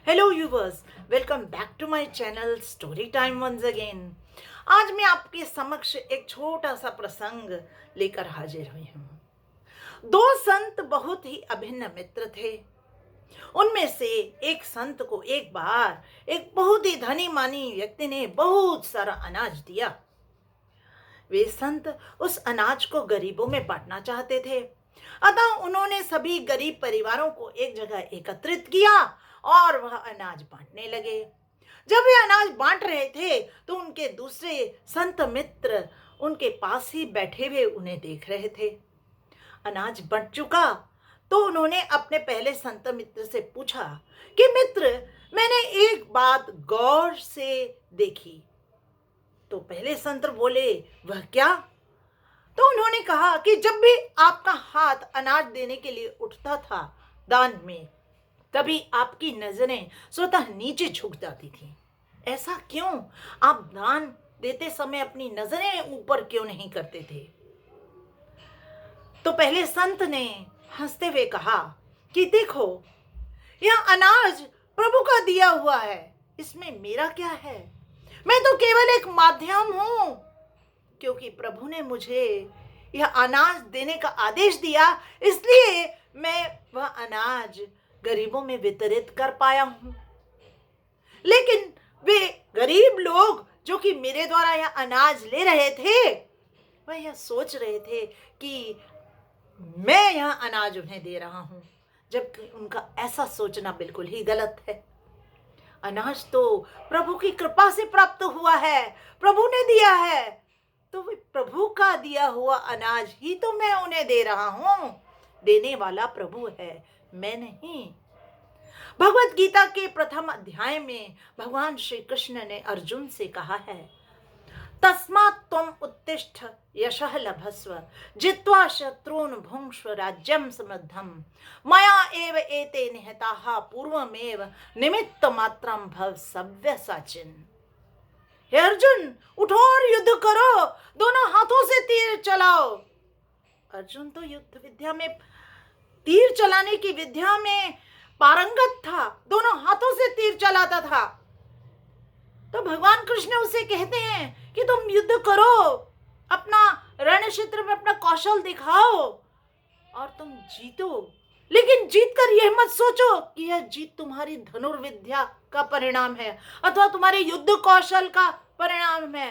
Hello यूवर्स, welcome back to my channel story time once again. आज मैं आपके समक्ष एक छोटा सा प्रसंग लेकर हाजिर हुई हूँ। दो संत बहुत ही अभिन्न मित्र थे। उनमें से एक संत को एक बार एक बहुत ही धनी मानी व्यक्ति ने बहुत सारा अनाज दिया। वे संत उस अनाज को गरीबों में बांटना चाहते थे, अतः उन्होंने सभी गरीब परिवारों को एक जगह एकत्रित किया और वह अनाज बांटने लगे। जब वे अनाज बांट रहे थे तो उनके दूसरे संत मित्र उनके पास ही बैठे हुए उन्हें देख रहे थे। अनाज बंट चुका तो उन्होंने अपने पहले संत मित्र से पूछा कि मित्र, मैंने एक बात गौर से देखी। तो पहले संत बोले, वह क्या? तो उन्होंने कहा कि जब भी आपका हाथ अनाज देने के लिए उठता था दान में, तभी आपकी नजरें स्वतः नीचे झुक जाती थी। ऐसा क्यों? आप दान देते समय अपनी नजरें ऊपर क्यों नहीं करते थे? तो पहले संत ने हंसते हुए कहा कि देखो, यह अनाज प्रभु का दिया हुआ है, इसमें मेरा क्या है? मैं तो केवल एक माध्यम हूं, क्योंकि प्रभु ने मुझे यह अनाज देने का आदेश दिया, इसलिए मैं वह अनाज गरीबों में वितरित कर पाया हूं। लेकिन वे गरीब लोग जो कि मेरे द्वारा यह अनाज ले रहे थे, वह यह सोच रहे थे कि मैं यह अनाज उन्हें दे रहा हूं, जबकि उनका ऐसा सोचना बिल्कुल ही गलत है। अनाज तो प्रभु की कृपा से प्राप्त हुआ है, प्रभु ने दिया है, तो वे प्रभु का दिया हुआ अनाज ही तो मैं उन्हें दे रहा हूं। देने वाला प्रभु है, मैं नहीं। भगवत गीता के प्रथम अध्याय में भगवान श्री कृष्ण ने अर्जुन से कहा है, तस्मात् त्वम् उत्तिष्ठ यशः लभस्व जित्वा शत्रून् भुङ्क्ष्व राज्यं समृद्धम् मया एव एते निहताः पूर्वमेव निमित्त मात्रं भव सव्यसाचिन्। हे अर्जुन, उठो और युद्ध करो, दोनों हाथों से तीर चलाओ। अर्जुन तो युद्ध विद्या में, तीर चलाने की विद्या में पारंगत था, दोनों हाथों से तीर चलाता था। तो भगवान कृष्ण उसे कहते हैं कि तुम युद्ध करो, अपना रण क्षेत्र में अपना कौशल दिखाओ और तुम जीतो। लेकिन जीत कर यह मत सोचो कि यह जीत तुम्हारी धनुर्विद्या का परिणाम है अथवा तुम्हारे युद्ध कौशल का परिणाम है।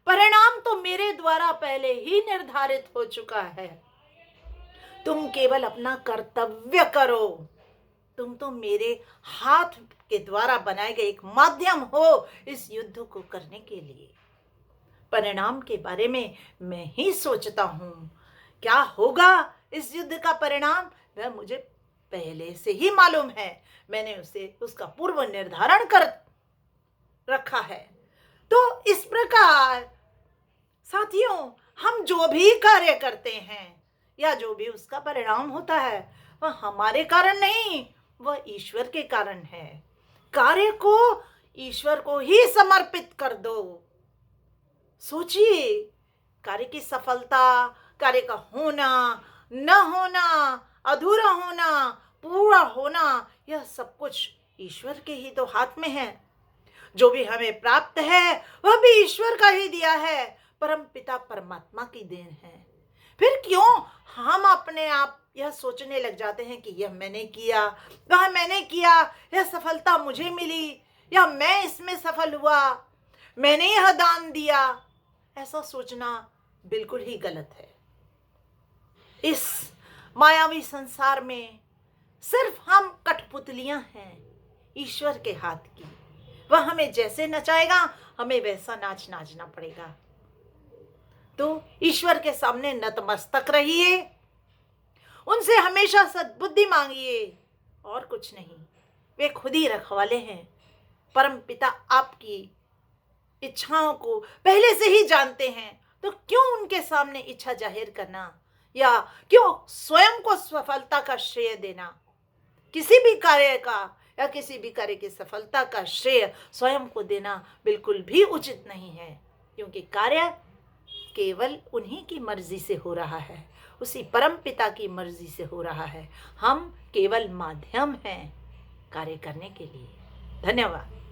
परिणाम तो मेरे द्वारा पहले ही निर्धारित हो चुका है। तुम केवल अपना कर्तव्य करो। तुम तो मेरे हाथ के द्वारा बनाए गए एक माध्यम हो इस युद्ध को करने के लिए। परिणाम के बारे में मैं ही सोचता हूं। क्या होगा इस युद्ध का परिणाम, वह मुझे पहले से ही मालूम है। मैंने उसका पूर्व निर्धारण कर रखा है। तो इस प्रकार साथियों, हम जो भी कार्य करते हैं या जो भी उसका परिणाम होता है, वह हमारे कारण नहीं, वह ईश्वर के कारण है। कार्य को ईश्वर को ही समर्पित कर दो। सोचिए, कार्य की सफलता, कार्य का होना, न होना, अधूरा होना, पूरा होना, यह सब कुछ ईश्वर के ही तो हाथ में है। जो भी हमें प्राप्त है वह भी ईश्वर का ही दिया है, परम पिता परमात्मा की देन है। फिर क्यों हम अपने आप यह सोचने लग जाते हैं कि यह मैंने किया, वह मैंने किया, यह सफलता मुझे मिली, या मैं इसमें सफल हुआ, मैंने यह दान दिया। ऐसा सोचना बिल्कुल ही गलत है। इस मायावी संसार में सिर्फ हम कठपुतलियां हैं ईश्वर के हाथ की। वह हमें जैसे नचाएगा, हमें वैसा नाच नाचना पड़ेगा। तो ईश्वर के सामने नतमस्तक रहिए, उनसे हमेशा सद्बुद्धि मांगिए और कुछ नहीं। वे खुद ही रखवाले हैं। परम पिता आपकी इच्छाओं को पहले से ही जानते हैं, तो क्यों उनके सामने इच्छा जाहिर करना, या क्यों स्वयं को सफलता का श्रेय देना? किसी भी कार्य का या किसी भी कार्य की सफलता का श्रेय स्वयं को देना बिल्कुल भी उचित नहीं है, क्योंकि कार्य केवल उन्हीं की मर्जी से हो रहा है, उसी परम पिता की मर्जी से हो रहा है। हम केवल माध्यम हैं। कार्य करने के लिए। धन्यवाद।